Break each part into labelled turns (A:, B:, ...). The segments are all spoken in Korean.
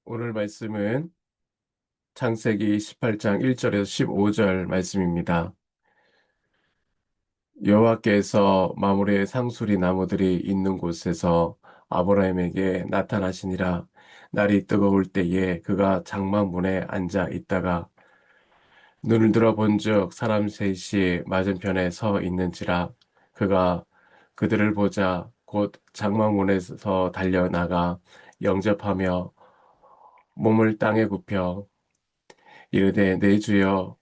A: 오늘 말씀은 창세기 18장 1절에서 15절 말씀입니다. 여호와께서 마므레 상수리 나무들이 있는 곳에서 아브라함에게 나타나시니라. 날이 뜨거울 때에 그가 장막문에 앉아 있다가 눈을 들어 본즉 사람 셋이 맞은편에 서 있는지라. 그가 그들을 보자 곧 장막문에서 달려나가 영접하며 몸을 땅에 굽혀 이르되 내 주여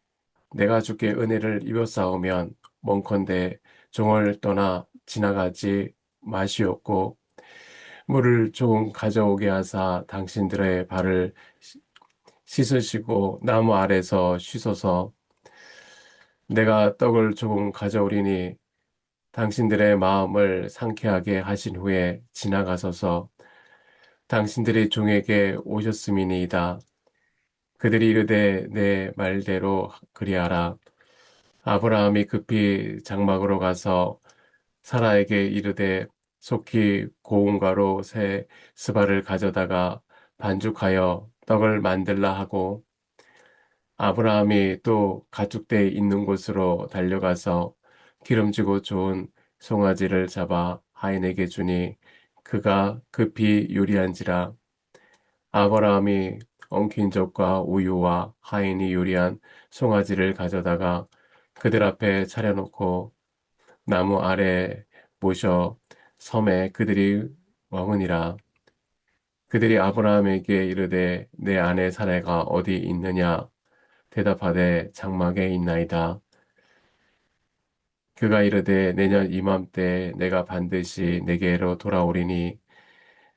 A: 내가 주께 은혜를 입었사오면 원컨대 종을 떠나 지나가지 마시옵고 물을 조금 가져오게 하사 당신들의 발을 씻으시고 나무 아래서 쉬소서. 내가 떡을 조금 가져오리니 당신들의 마음을 상쾌하게 하신 후에 지나가소서. 당신들이 종에게 오셨음이니이다. 그들이 이르되 내 말대로 그리하라. 아브라함이 급히 장막으로 가서 사라에게 이르되 속히 고운 가루 세 스바를 가져다가 반죽하여 떡을 만들라 하고 아브라함이 또 가축대 있는 곳으로 달려가서 기름지고 좋은 송아지를 잡아 하인에게 주니 그가 급히 요리한지라. 아브라함이 엉킨 젖과 우유와 하인이 요리한 송아지를 가져다가 그들 앞에 차려놓고 나무 아래 모셔 섬에 그들이 머무니라. 그들이 아브라함에게 이르되 내 아내 사례가 어디 있느냐 대답하되 장막에 있나이다. 그가 이르되 내년 이맘때 내가 반드시 내게로 돌아오리니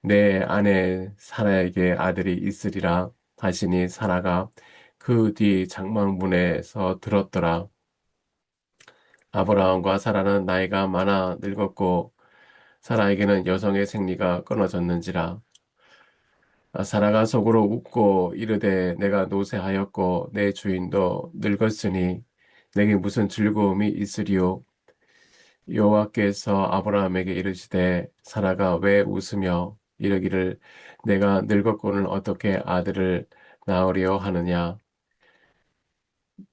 A: 내 아내 사라에게 아들이 있으리라 하시니 사라가 그 뒤 장막문에서 들었더라. 아브라함과 사라는 나이가 많아 늙었고 사라에게는 여성의 생리가 끊어졌는지라. 사라가 속으로 웃고 이르되 내가 노쇠하였고 내 주인도 늙었으니 내게 무슨 즐거움이 있으리요. 여호와께서 아브라함에게 이르시되 사라가 왜 웃으며 이르기를 내가 늙었고는 어떻게 아들을 낳으려 하느냐.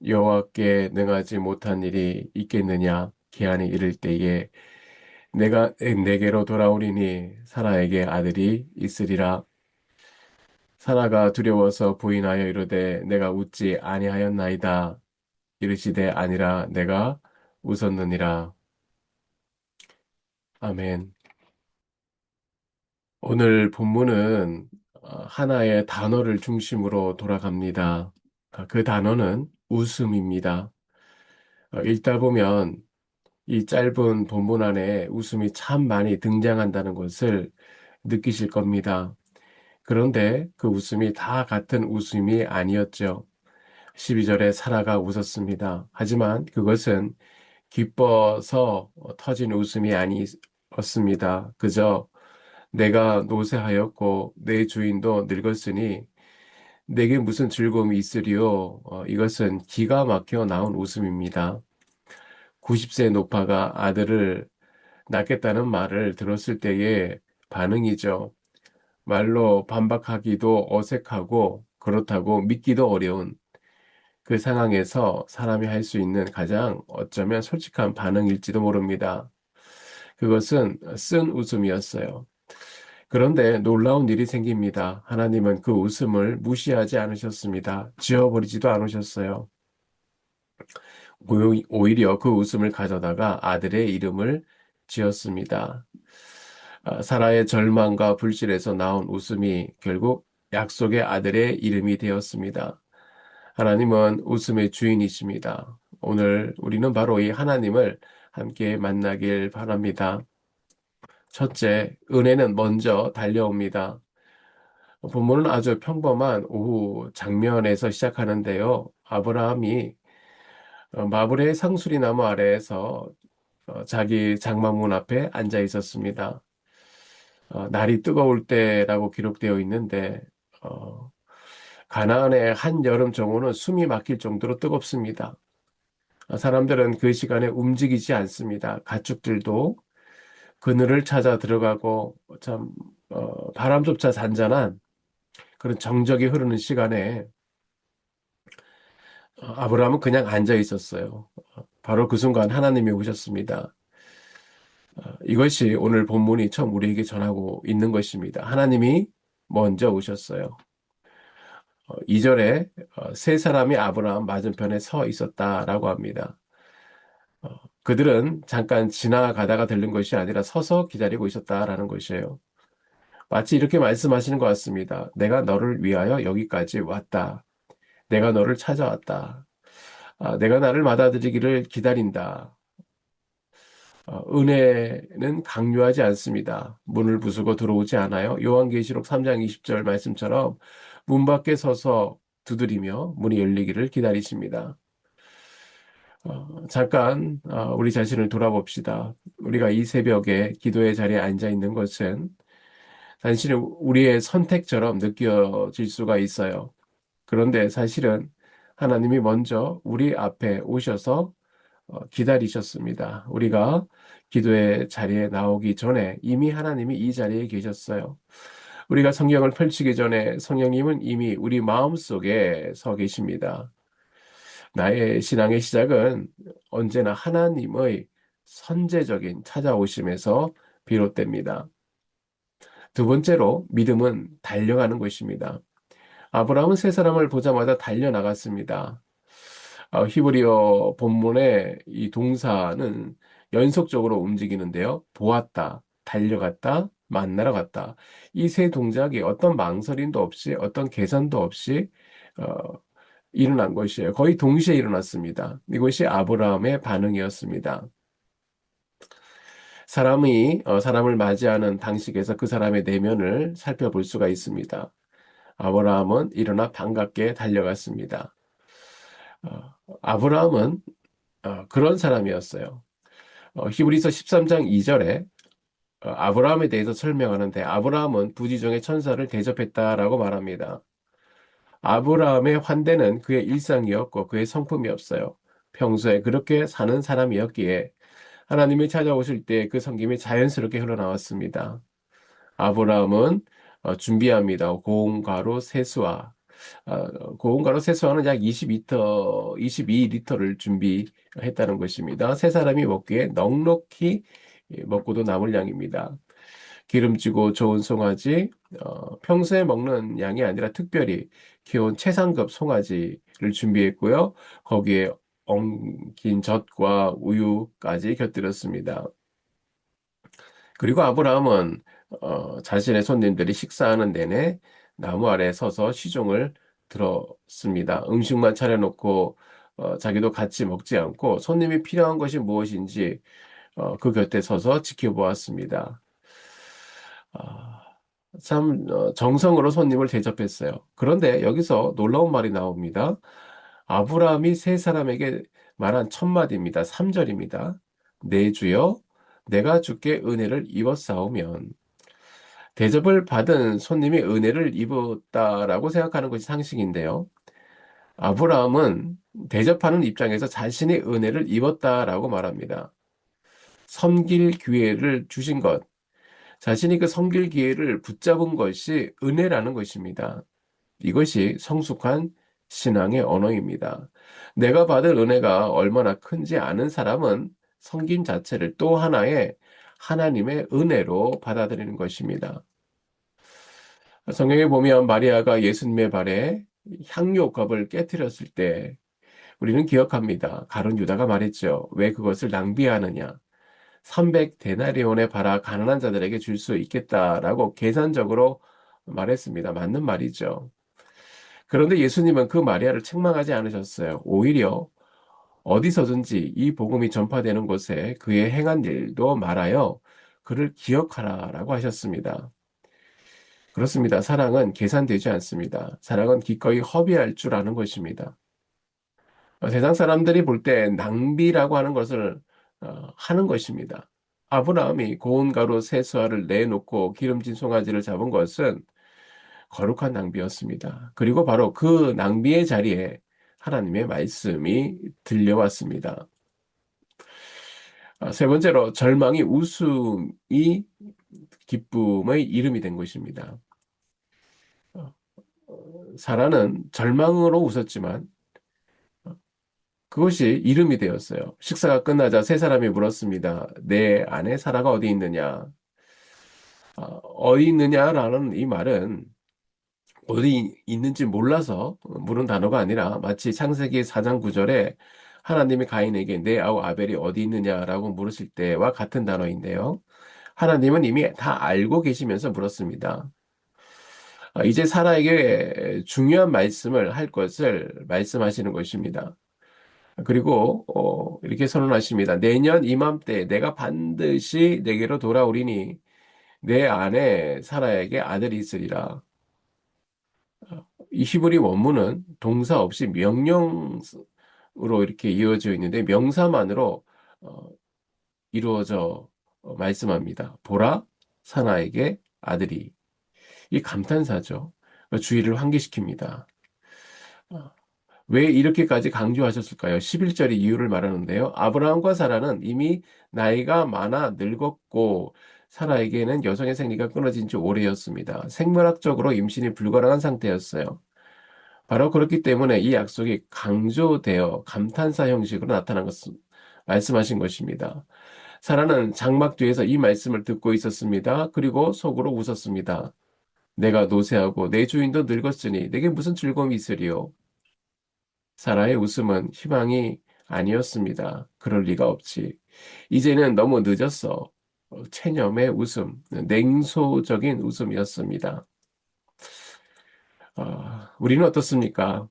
A: 여호와께 능하지 못한 일이 있겠느냐. 기한이 이를 때에 내가 내게로 돌아오리니 사라에게 아들이 있으리라. 사라가 두려워서 부인하여 이르되 내가 웃지 아니하였나이다. 이르시되 아니라 내가 웃었느니라. 아멘. 오늘 본문은 하나의 단어를 중심으로 돌아갑니다. 그 단어는 웃음입니다. 읽다 보면 이 짧은 본문 안에 웃음이 참 많이 등장한다는 것을 느끼실 겁니다. 그런데 그 웃음이 다 같은 웃음이 아니었죠. 12절에 사라가 웃었습니다. 하지만 그것은 기뻐서 터진 웃음이 아니었습니다. 그저 내가 노쇠하였고 내 주인도 늙었으니 내게 무슨 즐거움이 있으리요. 이것은 기가 막혀 나온 웃음입니다. 90세 노파가 아들을 낳겠다는 말을 들었을 때의 반응이죠. 말로 반박하기도 어색하고 그렇다고 믿기도 어려운 그 상황에서 사람이 할 수 있는 가장 어쩌면 솔직한 반응일지도 모릅니다. 그것은 쓴 웃음이었어요. 그런데 놀라운 일이 생깁니다. 하나님은 그 웃음을 무시하지 않으셨습니다. 지워버리지도 않으셨어요. 오히려 그 웃음을 가져다가 아들의 이름을 지었습니다. 사라의 절망과 불신에서 나온 웃음이 결국 약속의 아들의 이름이 되었습니다. 하나님은 웃음의 주인이십니다. 오늘 우리는 바로 이 하나님을 함께 만나길 바랍니다. 첫째, 은혜는 먼저 달려옵니다. 본문은 아주 평범한 오후 장면에서 시작하는데요. 아브라함이 마브레의 상수리 나무 아래에서 자기 장막문 앞에 앉아 있었습니다. 날이 뜨거울 때라고 기록되어 있는데 가나안의 한여름 정오는 숨이 막힐 정도로 뜨겁습니다. 사람들은 그 시간에 움직이지 않습니다. 가축들도 그늘을 찾아 들어가고 참 바람조차 잔잔한 그런 정적이 흐르는 시간에 아브라함은 그냥 앉아 있었어요. 바로 그 순간 하나님이 오셨습니다. 이것이 오늘 본문이 처음 우리에게 전하고 있는 것입니다. 하나님이 먼저 오셨어요. 2절에 세 사람이 아브라함 맞은편에 서 있었다라고 합니다. 그들은 잠깐 지나가다가 들른 것이 아니라 서서 기다리고 있었다라는 것이에요. 마치 이렇게 말씀하시는 것 같습니다. 내가 너를 위하여 여기까지 왔다. 내가 너를 찾아왔다. 내가 나를 받아들이기를 기다린다. 은혜는 강요하지 않습니다. 문을 부수고 들어오지 않아요. 요한계시록 3장 20절 말씀처럼 문 밖에 서서 두드리며 문이 열리기를 기다리십니다. 잠깐 우리 자신을 돌아봅시다. 우리가 이 새벽에 기도의 자리에 앉아 있는 것은 단순히 우리의 선택처럼 느껴질 수가 있어요. 그런데 사실은 하나님이 먼저 우리 앞에 오셔서 기다리셨습니다. 우리가 기도의 자리에 나오기 전에 이미 하나님이 이 자리에 계셨어요. 우리가 성경을 펼치기 전에 성령님은 이미 우리 마음속에 서 계십니다. 나의 신앙의 시작은 언제나 하나님의 선제적인 찾아오심에서 비롯됩니다. 두 번째로 믿음은 달려가는 것입니다. 아브라함은 세 사람을 보자마자 달려나갔습니다. 히브리어 본문의 이 동사는 연속적으로 움직이는데요. 보았다, 달려갔다, 만나러 갔다. 이 세 동작이 어떤 망설임도 없이 어떤 계산도 없이 어, 일어난 것이에요. 거의 동시에 일어났습니다. 이것이 아브라함의 반응이었습니다. 사람이 사람을 맞이하는 방식에서 그 사람의 내면을 살펴볼 수가 있습니다. 아브라함은 일어나 반갑게 달려갔습니다. 아브라함은 그런 사람이었어요. 히브리서 13장 2절에 아브라함에 대해서 설명하는데 아브라함은 부지 중에 천사를 대접했다라고 말합니다. 아브라함의 환대는 그의 일상이었고 그의 성품이었어요. 평소에 그렇게 사는 사람이었기에 하나님이 찾아오실 때 그 섬김이 자연스럽게 흘러나왔습니다. 아브라함은 준비합니다. 고온가루 세수와 고온가루 세수와는 약 20리터, 22리터를 준비했다는 것입니다. 세 사람이 먹기에 넉넉히 먹고도 남을 양입니다. 기름지고 좋은 송아지, 평소에 먹는 양이 아니라 특별히 키운 최상급 송아지를 준비했고요. 거기에 엉킨 젖과 우유까지 곁들였습니다. 그리고 아브라함은 자신의 손님들이 식사하는 내내 나무 아래 서서 시종을 들었습니다. 음식만 차려놓고 자기도 같이 먹지 않고 손님이 필요한 것이 무엇인지 그 곁에 서서 지켜보았습니다. 아, 참 정성으로 손님을 대접했어요. 그런데 여기서 놀라운 말이 나옵니다. 아브라함이 세 사람에게 말한 첫 마디입니다. 3절입니다. 내 주여 내가 주께 은혜를 입었사오면 대접을 받은 손님이 은혜를 입었다라고 생각하는 것이 상식인데요. 아브라함은 대접하는 입장에서 자신이 은혜를 입었다라고 말합니다. 섬길 기회를 주신 것, 자신이 그 섬길 기회를 붙잡은 것이 은혜라는 것입니다. 이것이 성숙한 신앙의 언어입니다. 내가 받을 은혜가 얼마나 큰지 아는 사람은 섬김 자체를 또 하나의 하나님의 은혜로 받아들이는 것입니다. 성경에 보면 마리아가 예수님의 발에 향료컵을 깨뜨렸을 때 우리는 기억합니다. 가룟 유다가 말했죠. 왜 그것을 낭비하느냐? 300데나리온에 팔아 가난한 자들에게 줄 수 있겠다라고 계산적으로 말했습니다. 맞는 말이죠. 그런데 예수님은 그 마리아를 책망하지 않으셨어요. 오히려 어디서든지 이 복음이 전파되는 곳에 그의 행한 일도 말하여 그를 기억하라라고 하셨습니다. 그렇습니다. 사랑은 계산되지 않습니다. 사랑은 기꺼이 허비할 줄 아는 것입니다. 세상 사람들이 볼 때 낭비라고 하는 것을 하는 것입니다. 아브라함이 고운 가루 세 수알을 내놓고 기름진 송아지를 잡은 것은 거룩한 낭비였습니다. 그리고 바로 그 낭비의 자리에 하나님의 말씀이 들려왔습니다. 세 번째로 절망이 웃음이 기쁨의 이름이 된 것입니다. 사라는 절망으로 웃었지만 그것이 이름이 되었어요. 식사가 끝나자 세 사람이 물었습니다. 내 아내 사라가 어디 있느냐? 어디 있느냐라는 이 말은 어디 있는지 몰라서 물은 단어가 아니라 마치 창세기 4장 9절에 하나님이 가인에게 내 아우 아벨이 어디 있느냐라고 물으실 때와 같은 단어인데요. 하나님은 이미 다 알고 계시면서 물었습니다. 이제 사라에게 중요한 말씀을 할 것을 말씀하시는 것입니다. 그리고 이렇게 선언하십니다. 내년 이맘때 내가 반드시 내게로 돌아오리니 내 아내 사라에게 아들이 있으리라. 이 히브리 원문은 동사 없이 명령으로 이렇게 이어져 있는데 명사만으로 어, 이루어져 말씀합니다. 보라, 사라에게 아들이. 이 감탄사죠. 주의를 환기시킵니다. 어, 왜 이렇게까지 강조하셨을까요? 11절이 이유를 말하는데요. 아브라함과 사라는 이미 나이가 많아 늙었고 사라에게는 여성의 생리가 끊어진 지 오래였습니다. 생물학적으로 임신이 불가능한 상태였어요. 바로 그렇기 때문에 이 약속이 강조되어 감탄사 형식으로 나타난 것을 말씀하신 것입니다. 사라는 장막 뒤에서 이 말씀을 듣고 있었습니다. 그리고 속으로 웃었습니다. 내가 노쇠하고 내 주인도 늙었으니 내게 무슨 즐거움이 있으리요? 사라의 웃음은 희망이 아니었습니다. 그럴 리가 없지. 이제는 너무 늦었어. 체념의 웃음, 냉소적인 웃음이었습니다. 우리는 어떻습니까?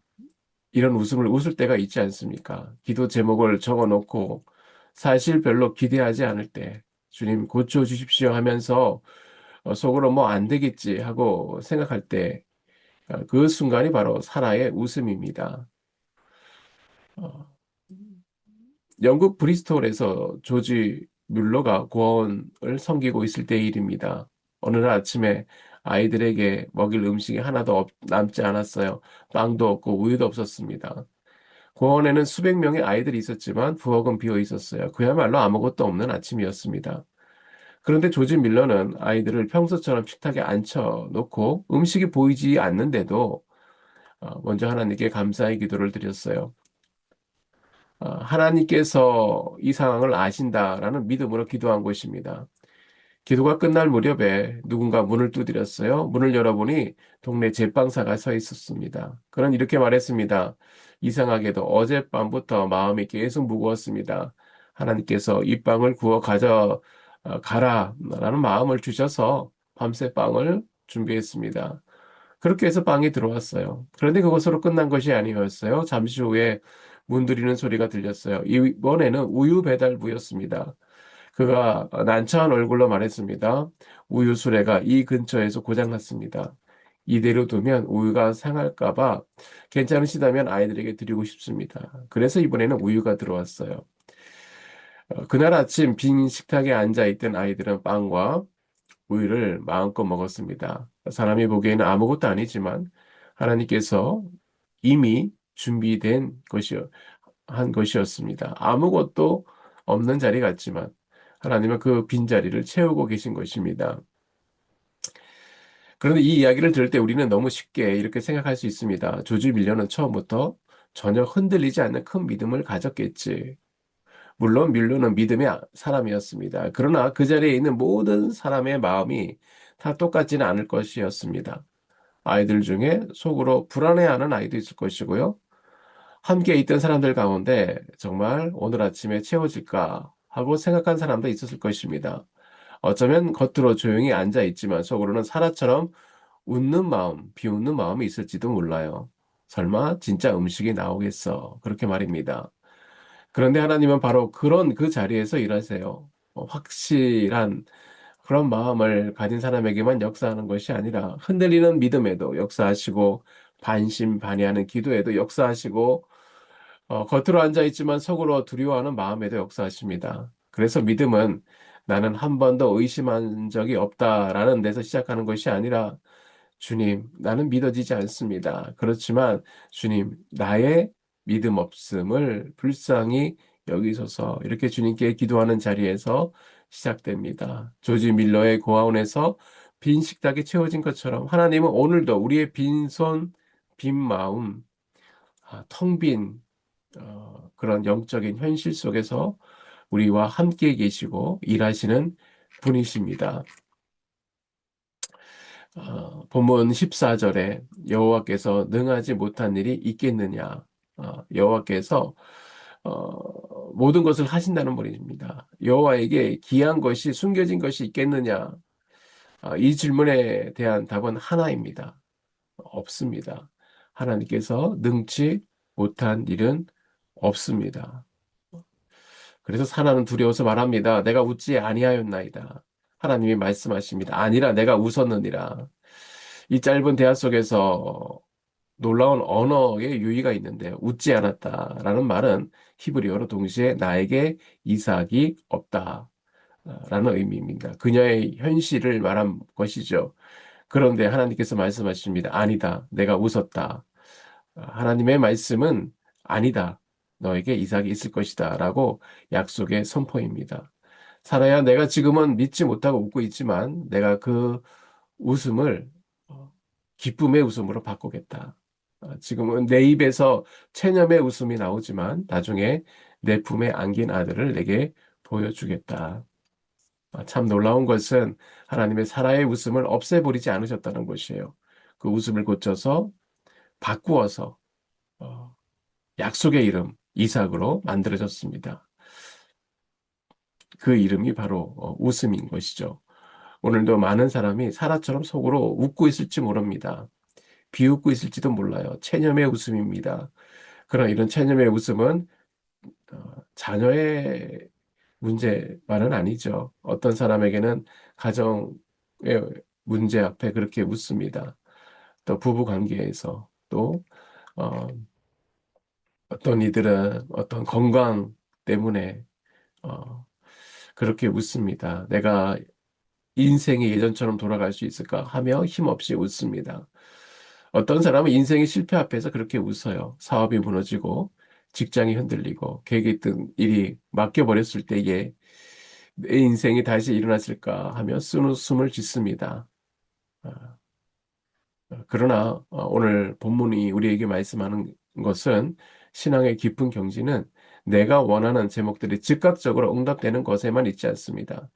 A: 이런 웃음을 웃을 때가 있지 않습니까? 기도 제목을 적어 놓고 사실 별로 기대하지 않을 때 주님 고쳐 주십시오 하면서 속으로 뭐 안 되겠지 하고 생각할 때 그 순간이 바로 사라의 웃음입니다. 어, 영국 브리스톨에서 조지 뮬러가 고아원을 섬기고 있을 때의 일입니다. 어느 날 아침에 아이들에게 먹일 음식이 하나도 남지 않았어요. 빵도 없고 우유도 없었습니다. 고아원에는 수백 명의 아이들이 있었지만 부엌은 비어 있었어요. 그야말로 아무것도 없는 아침이었습니다. 그런데 조지 밀러는 아이들을 평소처럼 식탁에 앉혀놓고 음식이 보이지 않는데도 먼저 하나님께 감사의 기도를 드렸어요. 하나님께서 이 상황을 아신다라는 믿음으로 기도한 것입니다. 기도가 끝날 무렵에 누군가 문을 두드렸어요. 문을 열어보니 동네 제빵사가 서 있었습니다. 그는 이렇게 말했습니다. 이상하게도 어젯밤부터 마음이 계속 무거웠습니다. 하나님께서 이 빵을 구워 가라 라는 마음을 주셔서 밤새 빵을 준비했습니다. 그렇게 해서 빵이 들어왔어요. 그런데 그것으로 끝난 것이 아니었어요. 잠시 후에 문드리는 소리가 들렸어요. 이번에는 우유 배달부였습니다. 그가 난처한 얼굴로 말했습니다. 우유 수레가 이 근처에서 고장났습니다. 이대로 두면 우유가 상할까봐 괜찮으시다면 아이들에게 드리고 싶습니다. 그래서 이번에는 우유가 들어왔어요. 그날 아침 빈 식탁에 앉아 있던 아이들은 빵과 우유를 마음껏 먹었습니다. 사람이 보기에는 아무것도 아니지만 하나님께서 이미 준비된 한 것이었습니다. 아무것도 없는 자리 같지만 하나님은 그 빈자리를 채우고 계신 것입니다. 그런데 이 이야기를 들을 때 우리는 너무 쉽게 이렇게 생각할 수 있습니다. 조지 밀려는 처음부터 전혀 흔들리지 않는 큰 믿음을 가졌겠지. 물론 밀로는 믿음의 사람이었습니다. 그러나 그 자리에 있는 모든 사람의 마음이 다 똑같지는 않을 것이었습니다. 아이들 중에 속으로 불안해하는 아이도 있을 것이고요. 함께 있던 사람들 가운데 정말 오늘 아침에 채워질까 하고 생각한 사람도 있었을 것입니다. 어쩌면 겉으로 조용히 앉아 있지만 속으로는 사라처럼 웃는 마음, 비웃는 마음이 있을지도 몰라요. 설마 진짜 음식이 나오겠어. 그렇게 말입니다. 그런데 하나님은 바로 그런 그 자리에서 일하세요. 확실한 그런 마음을 가진 사람에게만 역사하는 것이 아니라 흔들리는 믿음에도 역사하시고 반신반의하는 기도에도 역사하시고 겉으로 앉아 있지만 속으로 두려워하는 마음에도 역사하십니다. 그래서 믿음은 나는 한 번도 의심한 적이 없다라는 데서 시작하는 것이 아니라 주님, 나는 믿어지지 않습니다. 그렇지만 주님, 나의 믿음 없음을 불쌍히 여기소서 이렇게 주님께 기도하는 자리에서 시작됩니다. 조지 밀러의 고아원에서 빈 식탁이 채워진 것처럼 하나님은 오늘도 우리의 빈손 빈 마음, 텅빈 그런 영적인 현실 속에서 우리와 함께 계시고 일하시는 분이십니다. 본문 14절에 여호와께서 능하지 못한 일이 있겠느냐. 여호와께서 모든 것을 하신다는 분입니다. 여호와에게 귀한 것이 숨겨진 것이 있겠느냐. 이 질문에 대한 답은 하나입니다. 없습니다. 하나님께서 능치 못한 일은 없습니다. 그래서 사나는 두려워서 말합니다. 내가 웃지 아니하였나이다. 하나님이 말씀하십니다. 아니라 내가 웃었느니라. 이 짧은 대화 속에서 놀라운 언어의 유의가 있는데 웃지 않았다라는 말은 히브리어로 동시에 나에게 이삭이 없다라는 의미입니다. 그녀의 현실을 말한 것이죠. 그런데 하나님께서 말씀하십니다. 아니다. 내가 웃었다. 하나님의 말씀은 아니다. 너에게 이삭이 있을 것이다. 라고 약속의 선포입니다. 사라야, 내가 지금은 믿지 못하고 웃고 있지만 내가 그 웃음을 어, 기쁨의 웃음으로 바꾸겠다. 지금은 내 입에서 체념의 웃음이 나오지만 나중에 내 품에 안긴 아들을 내게 보여주겠다. 참 놀라운 것은 하나님의 사라의 웃음을 없애버리지 않으셨다는 것이에요. 그 웃음을 고쳐서 바꾸어서 어, 약속의 이름 이삭으로 만들어졌습니다. 그 이름이 바로 웃음인 것이죠. 오늘도 많은 사람이 사라처럼 속으로 웃고 있을지 모릅니다. 비웃고 있을지도 몰라요. 체념의 웃음입니다. 그러나 이런 체념의 웃음은 자녀의 문제만은 아니죠. 어떤 사람에게는 가정의 문제 앞에 그렇게 웃습니다. 또 부부 관계에서 또 어, 어떤 이들은 어떤 건강 때문에 어, 그렇게 웃습니다. 내가 인생이 예전처럼 돌아갈 수 있을까 하며 힘없이 웃습니다. 어떤 사람은 인생의 실패 앞에서 그렇게 웃어요. 사업이 무너지고 직장이 흔들리고 계획했던 일이 맡겨버렸을 때에 내 인생이 다시 일어났을까 하며 쓴웃음을 짓습니다. 아, 그러나 오늘 본문이 우리에게 말씀하는 것은 신앙의 깊은 경지는 내가 원하는 제목들이 즉각적으로 응답되는 것에만 있지 않습니다.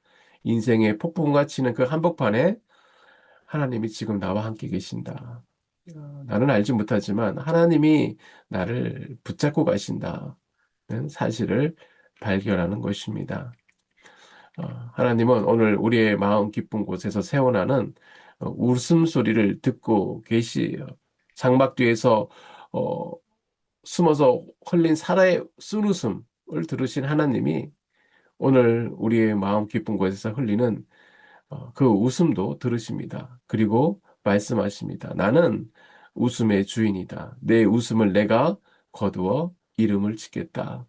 A: 인생의 폭풍과 치는 그 한복판에 하나님이 지금 나와 함께 계신다. 나는 알지 못하지만 하나님이 나를 붙잡고 가신다는 사실을 발견하는 것입니다. 하나님은 오늘 우리의 마음 깊은 곳에서 새어나는 웃음소리를 듣고 계시요. 장막 뒤에서 어, 숨어서 헐린 사라의 쓴웃음을 들으신 하나님이 오늘 우리의 마음 깊은 곳에서 흘리는 그 웃음도 들으십니다. 그리고 말씀하십니다. 나는 웃음의 주인이다. 내 웃음을 내가 거두어 이름을 짓겠다.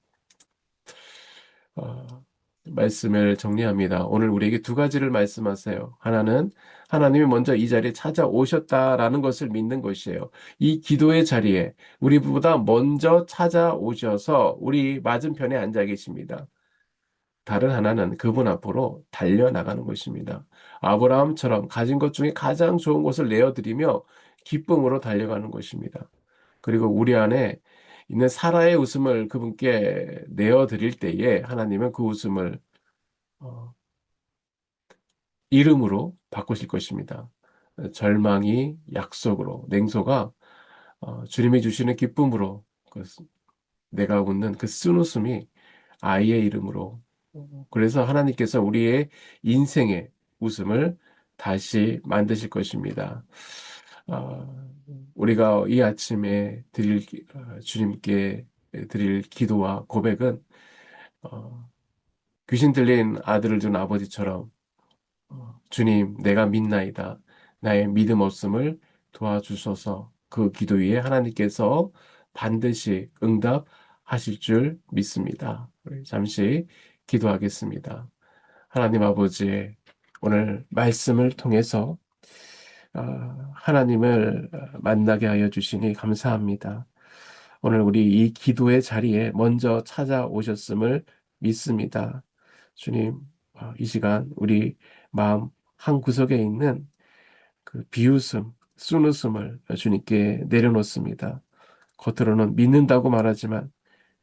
A: 어, 말씀을 정리합니다. 오늘 우리에게 두 가지를 말씀하세요. 하나는 하나님이 먼저 이 자리에 찾아오셨다라는 것을 믿는 것이에요. 이 기도의 자리에 우리보다 먼저 찾아오셔서 우리 맞은편에 앉아 계십니다. 다른 하나는 그분 앞으로 달려나가는 것입니다. 아브라함처럼 가진 것 중에 가장 좋은 것을 내어드리며 기쁨으로 달려가는 것입니다. 그리고 우리 안에 있는 사라의 웃음을 그분께 내어드릴 때에 하나님은 그 웃음을 어, 이름으로 바꾸실 것입니다. 절망이 약속으로, 냉소가 주님이 주시는 기쁨으로 내가 웃는 그 쓴웃음이 아이의 이름으로. 그래서 하나님께서 우리의 인생의 웃음을 다시 만드실 것입니다. 우리가 이 아침에 주님께 드릴 기도와 고백은 어, 귀신 들린 아들을 둔 아버지처럼 주님, 내가 믿나이다. 나의 믿음 없음을 도와주소서. 그 기도 위에 하나님께서 반드시 응답하실 줄 믿습니다. 우리 잠시 기도하겠습니다. 하나님 아버지, 오늘 말씀을 통해서 하나님을 만나게 하여 주시니 감사합니다. 오늘 우리 이 기도의 자리에 먼저 찾아오셨음을 믿습니다. 주님, 이 시간 우리 마음 한 구석에 있는 그 비웃음, 순웃음을 주님께 내려놓습니다. 겉으로는 믿는다고 말하지만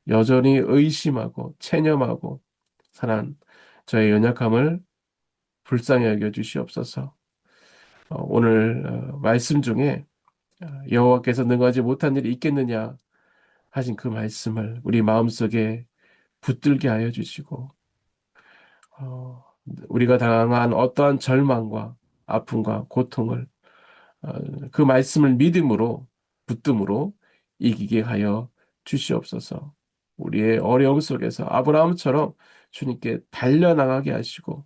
A: 여전히 의심하고 체념하고 사는 저의 연약함을 불쌍히 여겨 주시옵소서. 오늘 말씀 중에 여호와께서 능하지 못한 일이 있겠느냐 하신 그 말씀을 우리 마음속에 붙들게 하여 주시고 어, 우리가 당한 어떠한 절망과 아픔과 고통을 어, 그 말씀을 믿음으로 붙듦으로 이기게 하여 주시옵소서. 우리의 어려움 속에서 아브라함처럼 주님께 달려나가게 하시고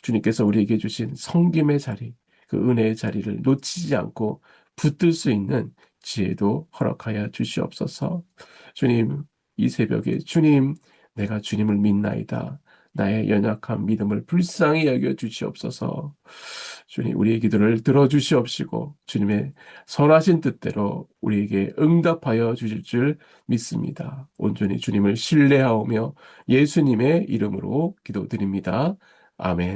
A: 주님께서 우리에게 주신 성김의 자리, 그 은혜의 자리를 놓치지 않고 붙들 수 있는 지혜도 허락하여 주시옵소서. 주님, 이 새벽에 주님, 내가 주님을 믿나이다. 나의 연약한 믿음을 불쌍히 여겨 주시옵소서. 주님, 우리의 기도를 들어주시옵시고 주님의 선하신 뜻대로 우리에게 응답하여 주실 줄 믿습니다. 온전히 주님을 신뢰하오며 예수님의 이름으로 기도드립니다. 아멘.